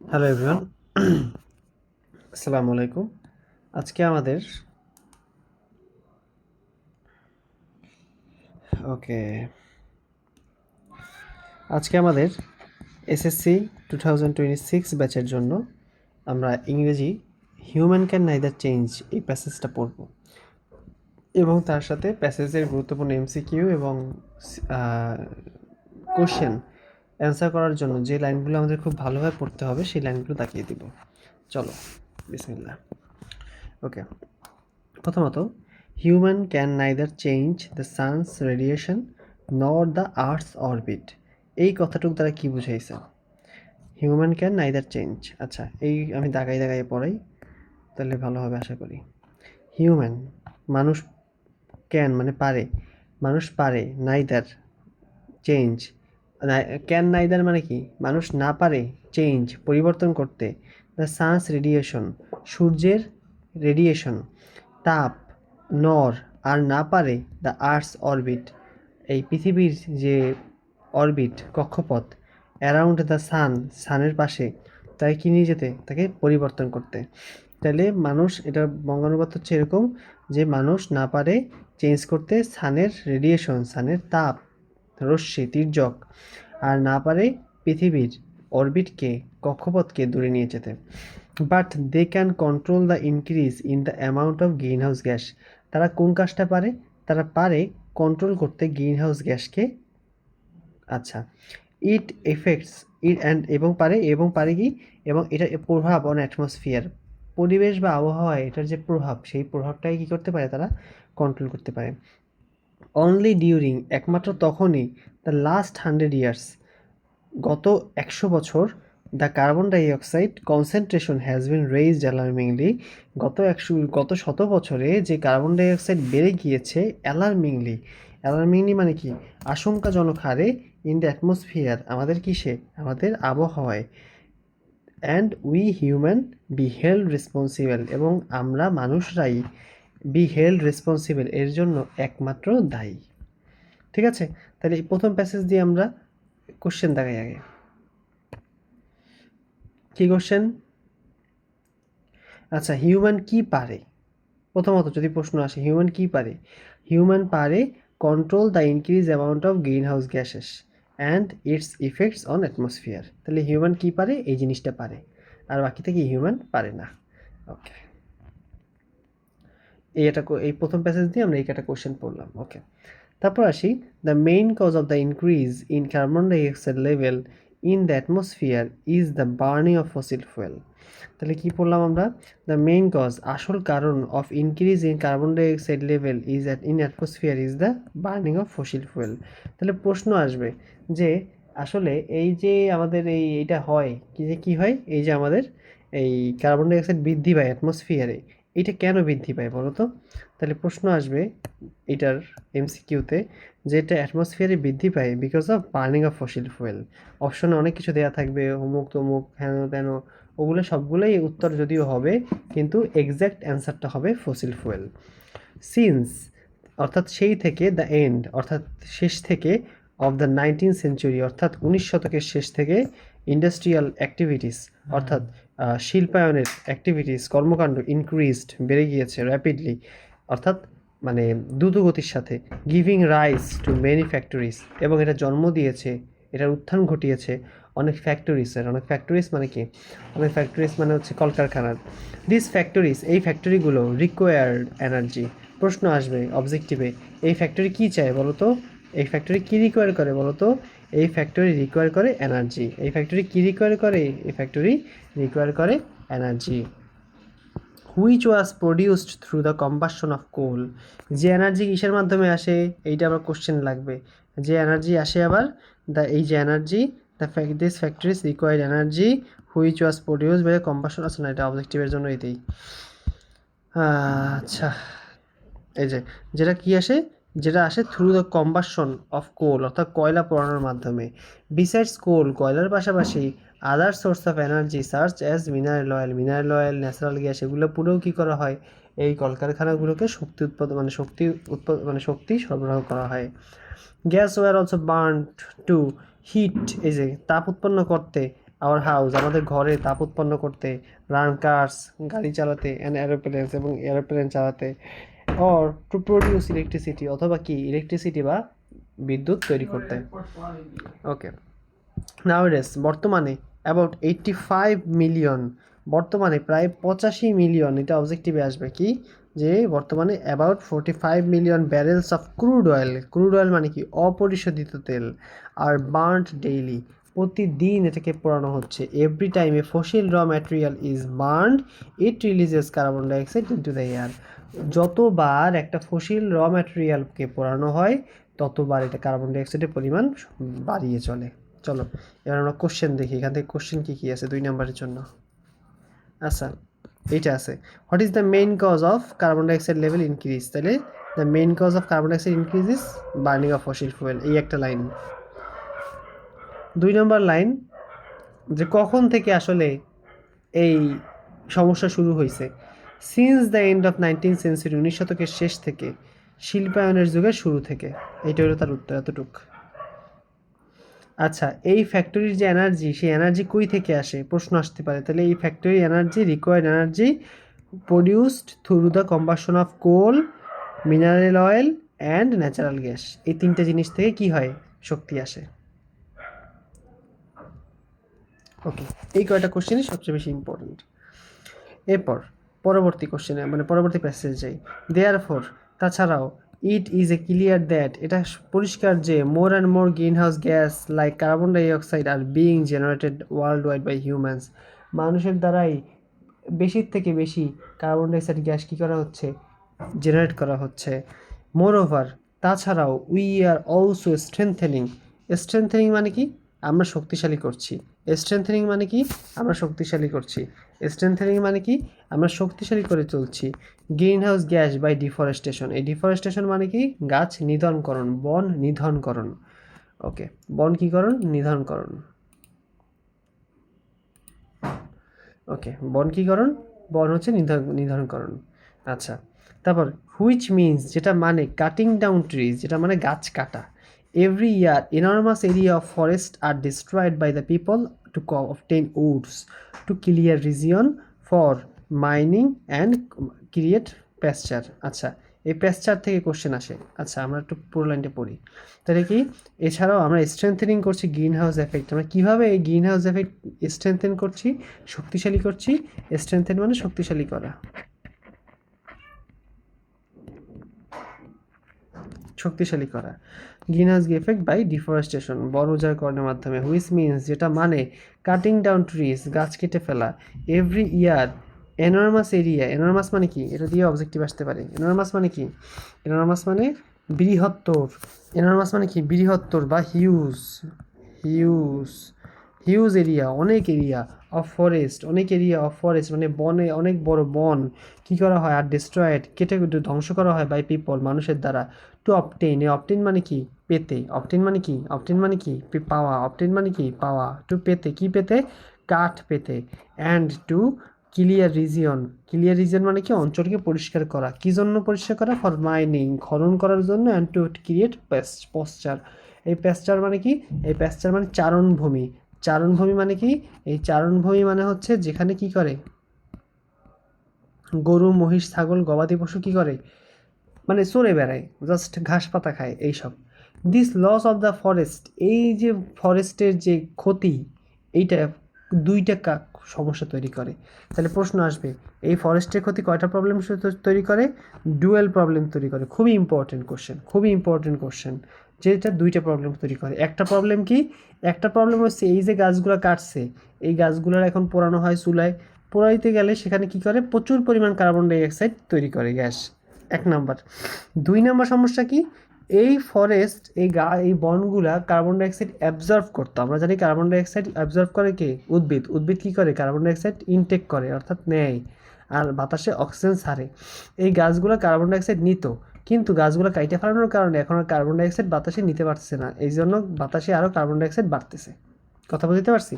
Hello everyone, আসসালামু আলাইকুম। আজকে আমাদের ওকে আজকে আমাদের এসএসসি 2026 ব্যাচের জন্য আমরা ইংরেজি হিউম্যান ক্যান নাইদার চেঞ্জ এই প্যাসেজটা পড়ব এবং তার সাথে প্যাসেজের গুরুত্বপূর্ণ এমসিকিউ এবং কোশ্চেন অ্যান্সার করার জন্য যে লাইনগুলো আমাদের খুব ভালোভাবে পড়তে হবে সেই লাইনগুলো দেখিয়ে দিব। চলো, বিসমিল্লাহ। ওকে, প্রথমত, human can neither change the sun's radiation nor the earth's orbit. এই কথাটুক দ্বারা কি বুঝাইছে? Human can neither change. আচ্ছা, এই আমি দাগাই দাগাই পড়াই, তাহলে ভালো হবে আশা করি। হিউম্যান, মানুষ, ক্যান মানে পারে, মানুষ পারে, নাইদার চেঞ্জ, ক্যান নাইদার মানে কি? মানুষ না পারে চেঞ্জ পরিবর্তন করতে দ্য সানস রেডিয়েশন, সূর্যের রেডিয়েশন, তাপ, নর আর না পারে দ্য আর্থস অরবিট, এই পৃথিবীর যে অরবিট কক্ষপথ, অ্যারাউন্ড দ্য সান, সানের পাশে, তাকে কি নিয়ে যেতে, তাকে পরিবর্তন করতে। তাহলে মানুষ, এটা বঙ্গানুবাদ হচ্ছে এরকম যে মানুষ না পারে চেঞ্জ করতে সানের রেডিয়েশন, সানের তাপ, রশ্মি, তির্যক, আর না পারে পৃথিবীর অরবিটকে, কক্ষপথকে দূরে নিয়ে যেতে। But they can control the increase in the amount of greenhouse gas. তারা কোন কাজটা পারে? তারা পারে কন্ট্রোল করতে গ্রিন হাউস গ্যাসকে। আচ্ছা, ইট এফেক্টস ইট অ্যান্ড, এবং পারে কি, এবং এটার প্রভাব অন অ্যাটমসফিয়ার, পরিবেশ বা আবহাওয়ায় এটার যে প্রভাব, সেই প্রভাবটাই কী করতে পারে, তারা কন্ট্রোল করতে পারে। অনলি ডিউরিং, একমাত্র তখনই, দ্য লাস্ট 100 ইয়ার্স, গত 100 বছর, the carbon dioxide concentration has been raised alarmingly, গত 100 বছরে যে কার্বন ডাইঅক্সাইড বেড়ে গিয়েছে অ্যালার্মিংলি। অ্যালার্মিংলি মানে কি? আশঙ্কাজনক হারে, ইন দ্য অ্যাটমসফিয়ার, আমাদের কিসে, আমাদের আবহাওয়ায়। And we human be held responsible, এবং আমরা মানুষরাই বি হেল্ড রেসপন্সিবল, এর জন্য একমাত্র দায়ী। ঠিক আছে, তাহলে এই প্রথম প্যাসেজ দিয়ে আমরা কোশ্চেন দেখাই আগে। কি কোশ্চেন? আচ্ছা, হিউম্যান কি পারে? প্রথমত যদি প্রশ্ন আসে, হিউম্যান কি পারে? হিউম্যান পারে control the increase amount of green house gases and it's effects on atmosphere. তাহলে হিউম্যান কি পারে? এই জিনিসটা পারে, আর বাকিটা কি হিউম্যান পারে না। ওকে, এই প্রথম প্যাসেজ দিয়ে আমরা এই একটা কোশ্চেন পড়লাম। ওকে, তারপর আসি, the main cause of the increase in carbon dioxide level in the atmosphere is the burning of fossil fuel. তাহলে কি পড়লাম আমরা? দ্য মেইন কজ, আসল কারণ, of increase in carbon dioxide level in atmosphere is the burning of fossil fuel. তাহলে প্রশ্ন আসবে যে আসলে এই যে আমাদের এইটা হয় কি হয়, এই যে আমাদের এই কার্বন ডাইঅক্সাইড বৃদ্ধি পায় অ্যাটমসফিয়ারে, এটা কেন বৃদ্ধি পায় বলো তো? তাহলে প্রশ্ন আসবে এটার এমসিকিউতে, যে এটা অ্যাটমসফিয়ারে বৃদ্ধি পায় because of burning of fossil fuel. অপশনে অনেক কিছু দেওয়া থাকবে, অমুক তমুক হেন তেন, ওগুলো সবগুলোই উত্তর যদিও হবে, কিন্তু এক্স্যাক্ট অ্যান্সারটা হবে ফসিল ফুয়েল। সিন্স, অর্থাৎ সেই থেকে, দ্য এন্ড অর্থাৎ শেষ থেকে, অফ দ্য 19th সেঞ্চুরি অর্থাৎ 19 শতকের শেষ থেকে, ইন্ডাস্ট্রিয়াল অ্যাক্টিভিটিস অর্থাৎ শিল্পায়নের অ্যাক্টিভিটিস, কর্মকাণ্ড, ইনক্রিজড বেড়ে গিয়েছে, র্যাপিডলি অর্থাৎ মানে দ্রুতগতির সাথে, giving rise to many factories, এবং এটা জন্ম দিয়েছে, এটার উত্থান ঘটিয়েছে অনেক ফ্যাক্টরিসের। অনেক ফ্যাক্টরিজ মানে কি? অনেক ফ্যাক্টরিজ মানে হচ্ছে কলকারখানার। দিস ফ্যাক্টরিজ, এই ফ্যাক্টরিগুলো, রিকোয়ার্ড এনার্জি। প্রশ্ন আসবে অবজেক্টিভে, এই ফ্যাক্টরি কী চায় বলো তো? এই ফ্যাক্টরি কী রিকোয়ার করে বলো তো? এই ফ্যাক্টরি রিকোয়ার করে এনার্জি। এই ফ্যাক্টরি কী রিকোয়ার করে? এই ফ্যাক্টরি রিকোয়ার করে energy. Which was produced through the combustion of coal. যে এনার্জি কিসের মাধ্যমে আসে, এইটা আবার কোশ্চেন লাগবে। যে এনার্জি আসে আবার, এই যে energy, this factories required energy which was produced by combustion. আচ্ছা না, এটা অবজেক্টিভের জন্য এটাই। আচ্ছা, এই যে যেটা কি আসে, যেটা আসে through the combustion of coal, অর্থাৎ কয়লা পোড়ানোর মাধ্যমে। বিসাইডস কোল, কয়লার পাশাপাশি, আদার সোর্স অফ এনার্জি সার্চ as mineral oil, natural gas, এগুলো পুরোও কী করা হয়, এই কলকারখানাগুলোকে শক্তি সরবরাহ করা হয়। Gas were also burn to heat, এই যে তাপ উৎপন্ন করতে, আওয়ার হাউস, আমাদের ঘরে তাপ উৎপন্ন করতে, রান কার্স, গাড়ি চালাতে, অ্যান্ড এরোপ্লেনস, এবং এরোপ্লেন চালাতে, অর টু প্রডিউস ইলেকট্রিসিটি, অথবা কি ইলেকট্রিসিটি বা বিদ্যুৎ তৈরি করতে। ওকে, নাওডেজ বর্তমানে অ্যাবাউট 85 মিলিয়ন, বর্তমানে প্রায় 85 মিলিয়ন, এটা অবজেক্টিভে আসবে কি যে বর্তমানে about 45 million ব্যারেলস of crude oil, crude oil মানে কি অপরিশোধিত তেল, আর বার্ন্ট ডেইলি, প্রতিদিন এটাকে পোড়ানো হচ্ছে। এভরি টাইম এ ফসিল র material is burned it releases carbon dioxide into the air, যতবার একটা ফসিল র ম্যাটেরিয়ালকে পোড়ানো হয় ততবার এটা কার্বন ডাইঅক্সাইডের পরিমাণ বাড়িয়ে চলে। চলো এবার আমরা কোশ্চেন দেখি, এখান থেকে কোশ্চেন কী কী আছে 2 নম্বরের জন্য। আচ্ছা, এইটা আছে, what is the main cause of carbon dioxide level increase, তাহলে the main cause of carbon dioxide increase is burning of fossil fuel, এই একটা লাইন। 2 নম্বর লাইন, যে কখন থেকে আসলে এই সমস্যা শুরু হয়েছে, since the end of 19th century, 19 শতকের শেষ থেকে, শিল্পায়নের যুগের শুরু থেকে, এইটা হলো তার উত্তর, এতটুক। আচ্ছা, এই ফ্যাক্টরির যে এনার্জি, সেই এনার্জি কই থেকে আসে, প্রশ্ন আসতে পারে। তাহলে এই ফ্যাক্টরির energy, required energy produced through the combustion of coal, mineral oil and natural gas, এই 3টে জিনিস থেকে কি হয়, শক্তি আসে। ওকে, এই কয়টা কোশ্চেনই সবচেয়ে বেশি ইম্পর্টেন্ট। এরপর পরবর্তী কোশ্চেনে, মানে পরবর্তী প্যাসেজ যাই। দেয়ারফর, তাছাড়াও, it is a clear that, এটা পরিষ্কার যে more and more greenhouse gas like carbon dioxide are being generated worldwide by humans, মানুষের দ্বারাই বেশির থেকে বেশি কার্বন ডাইঅক্সাইড গ্যাস কী করা হচ্ছে, জেনারেট করা হচ্ছে। মোর ওভার, তাছাড়াও, we are also strengthening, strengthening মানে কি, আমরা শক্তিশালী করছি। স্ট্রেংথেনিং মানে কি, আমরা শক্তিশালী করছি। স্ট্রেংথেনিং মানে কি, আমরা শক্তিশালী করে চলছি greenhouse gas by deforestation, এই ডিফরেস্টেশন মানে কি, গাছ নিধনকরণ, বন নিধনকরণ। ওকে, বন কী করণ, নিধনকরণ। ওকে, বন কী করণ, বন হচ্ছে নিধনকরণ। আচ্ছা, তারপর হুইচ মিনস, যেটা মানে কাটিং ডাউন ট্রিজ, যেটা মানে গাছ কাটা। Every year enormous area of forest are destroyed by the people to obtain woods, to clear region for mining and create pasture. আচ্ছা, এই প্যাসচার থেকে কোশ্চেন আসে। আচ্ছা, আমরা একটু পুরো লাইনটা পড়ি তাহলে কি। এছাড়াও আমরা স্ট্রেংথেনিং করছি গ্রিন হাউস এফেক্ট, আমরা কীভাবে এই গ্রিন হাউস এফেক্ট স্ট্রেংথেন করছি, শক্তিশালী করছি। স্ট্রেংথেন মানে শক্তিশালী করা, শক্তিশালী করা। Greenhouse effect by deforestation, বন উজাড়করণের মাধ্যমে। হুইচ মিনস, যেটা মানে কাটিং ডাউন ট্রিজ, গাছ কেটে ফেলা। Every year enormous area, enormous মানে কি, এটা দিয়ে অবজেক্টিভ আসতে পারে। এনর্মাস মানে কি, এনর্মাস মানে বৃহত্তর, এনর্মাস মানে কি, বৃহত্তর বা হিউজ, হিউজ, হিউজ এরিয়া, অনেক এরিয়া অফ ফরেস্ট, অনেক এরিয়া অফ ফরেস্ট মানে বনে, অনেক বড় বন কী করা হয়, আর ডিস্ট্রয়েড, কেটে ধ্বংস করা হয় বাই পিপল, মানুষের দ্বারা। টু অবটেইন, অবটেইন মানে কি, পেতে। অবটেইন মানে কি, অবটেইন মানে কি, পাওয়া। অবটেইন মানে কি, পাওয়া। টু পেতে, কি পেতে, কাঠ পেতে। And to clear region, clear region মানে কি, অঞ্চলকে পরিষ্কার করা। কী জন্য পরিষ্কার করা, ফর মাইনিং, খনন করার জন্য। অ্যান্ড টু ক্রিয়েট পশ্চার, এই প্যাস্চার মানে কি, এই প্যাস্চার মানে চারণভূমি। চারণভূমি মানে কি, এই চারণভূমি মানে হচ্ছে যেখানে কি করে, গরু, মহিষ, ছাগল, গবাদি পশু কি করে, মানে চড়ে বেড়ায়, জাস্ট ঘাস পাতা খায়, এইসব। This loss of the forest, এই যে ফরেস্টের যে ক্ষতি, এইটা 2টা সমস্যা তৈরি করে। তাহলে প্রশ্ন আসবে, এই ফরেস্টের ক্ষতি কয়টা প্রবলেম তৈরি করে, ডুয়েল প্রবলেম তৈরি করে। খুবই ইম্পর্টেন্ট কোশ্চেন, খুবই ইম্পর্টেন্ট কোশ্চেন, যেটা 2টা প্রবলেম তৈরি করে। একটা প্রবলেম কি, একটা প্রবলেম হচ্ছে এই যে গাছগুলো কাটছে, এই গাছগুলোর এখন পোড়ানো হয় চুলায়, পোড়াইতে গেলে সেখানে কি করে, প্রচুর পরিমাণ কার্বন ডাইঅক্সাইড তৈরি করে, গ্যাস। 1 নাম্বার। 2 নাম্বার সমস্যা কি, এই ফরেস্ট, এই বনগুলা কার্বন ডাইঅক্সাইড অ্যাবজর্ব করতো। আমরা জানি কার্বন ডাইঅক্সাইড অ্যাবজর্ব করে কে, উদ্ভিদ। উদ্ভিদ কী করে, কার্বন ডাইঅক্সাইড ইনটেক করে, অর্থাৎ নেয়, আর বাতাসে অক্সিজেন ছাড়ে। এই গাছগুলো কার্বন ডাইঅক্সাইড নিত, কিন্তু গাছগুলো কাইটে ফেলানোর কারণে এখন আর কার্বন ডাইঅক্সাইড বাতাসে নিতে পারছে না, এই জন্য বাতাসে আরও কার্বন ডাইঅক্সাইড বাড়তেছে। কথা বুঝতে পারছি।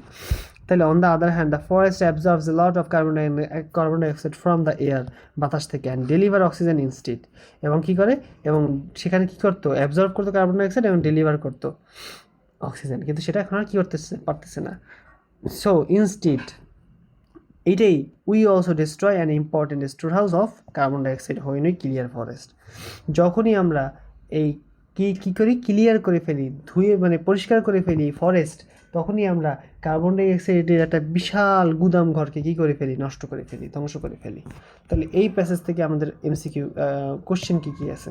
তাহলে on the other hand, the forest অ্যাবজর্বস A lot of carbon dioxide from the air, বাতাস থেকে, অ্যান্ড ডেলিভার অক্সিজেন ইনস্টিড, এবং কী করে, এবং সেখানে কী করতো, অ্যাবজর্ব করতো কার্বন ডাইঅক্সাইড এবং ডেলিভার করতো অক্সিজেন, কিন্তু সেটা এখন আর কী করতেছে, পারতেছে না। সো ইনস্টিড এইটাই we also destroy an important store house of carbon dioxide হয় নয় ক্লিয়ার ফরেস্ট। যখনই আমরা এই কী করি, ক্লিয়ার করে ফেলি, ধুয়ে মানে পরিষ্কার করে ফেলি ফরেস্ট, তখনই আমরা কার্বন ডাইঅক্সাইডের একটা বিশাল গুদাম ঘরকে কী করে ফেলি, নষ্ট করে ফেলি, ধ্বংস করে ফেলি। তাহলে এই প্যাসেজ থেকে আমাদের এমসিকিউ কোশ্চেন কী আছে,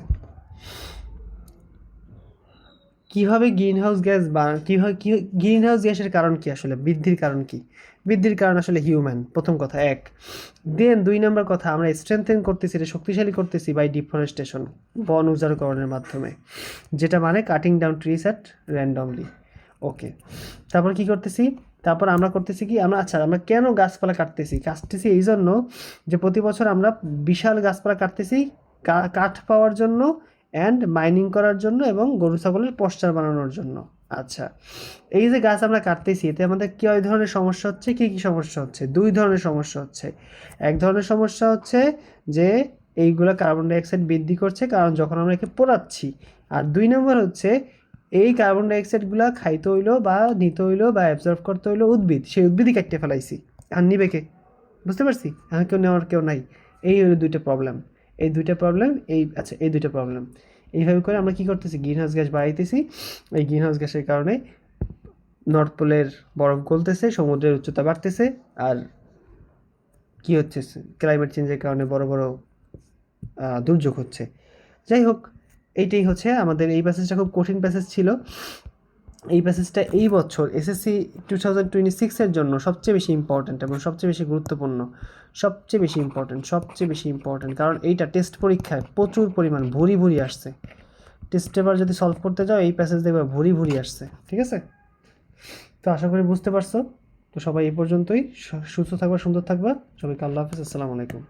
কীভাবে গ্রিন হাউস গ্যাস বা কীভাবে গ্রিন হাউস গ্যাসের কারণ কী, আসলে বৃদ্ধির কারণ কী, বৃদ্ধির কারণ আসলে হিউম্যান, প্রথম কথা এক। দেন 2 নম্বর কথা, আমরা স্ট্রেংথেন করতেছি, এটা শক্তিশালী করতেছি বাই ডিফরেস্টেশন, বন উজাড়করণের মাধ্যমে, যেটা মানে cutting down trees at randomly. Okay, তারপর কি করতেছি, তারপর আমরা করতেছি কি, আমরা কেন গাছপালা কাটতেছি এই জন্য যে প্রতি বছর আমরা বিশাল গাছপালা কাটতেছি কাঠ পাওয়ার জন্য অ্যান্ড মাইনিং করার জন্য এবং গরু ছাগলের পশ্চার বানানোর জন্য। আচ্ছা, এই যে গাছ আমরা কাটতেছি এতে আমাদের কী ধরনের সমস্যা হচ্ছে, কী কী সমস্যা হচ্ছে, 2 ধরনের সমস্যা হচ্ছে। এক ধরনের সমস্যা হচ্ছে যে এইগুলো কার্বন ডাইঅক্সাইড বৃদ্ধি করছে, কারণ যখন আমরা একে পোড়াচ্ছি। আর 2 নম্বর হচ্ছে এই কার্বন ডাইঅক্সাইডগুলো খাইতে হইলো বা নিতে হইলো বা অ্যাবজর্ব করতে হইলো উদ্ভিদ, সেই উদ্ভিদই কাটতে ফেলাইছি, আর নিবে কে, বুঝতে পারছি, এখন কেউ নেওয়ার কেউ নাই। এই হলো 2টা প্রবলেম, এই 2টা প্রবলেম, এই 2টা প্রবলেম। এইভাবে করে আমরা কী করতেছি, গ্রিন হাউস গ্যাস বাড়াইতেছি। এই গ্রিন হাউস গ্যাসের কারণে নর্থ পোলের বরফ গলতেছে, সমুদ্রের উচ্চতা বাড়তেছে, আর কী হচ্ছে, ক্লাইমেট চেঞ্জের কারণে বড় বড় দুর্যোগ হচ্ছে। যাই হোক, এইটাই হচ্ছে আমাদের এই প্যাসেজটা খুব কঠিন প্যাসেজ ছিল। এই প্যাসেজটা এই বছর এসএসসি 2026-এর জন্য সবচেয়ে বেশি ইম্পর্ট্যান্ট এবং সবচেয়ে বেশি গুরুত্বপূর্ণ, সবচেয়ে বেশি ইম্পর্ট্যান্ট, কারণ এইটা টেস্ট পরীক্ষায় প্রচুর পরিমাণ ভুরি আসছে। টেস্ট পেপার যদি সলভ করতে যাও এই প্যাসেজ দেখবে ভুরি আসছে, ঠিক আছে? তো আশা করি বুঝতে পারছো। তো সবাই এই পর্যন্তই, সুস্থ থাকবা, সুন্দর থাকবা, সবাইকে আল্লাহ হাফিজ, আসসালামু আলাইকুম।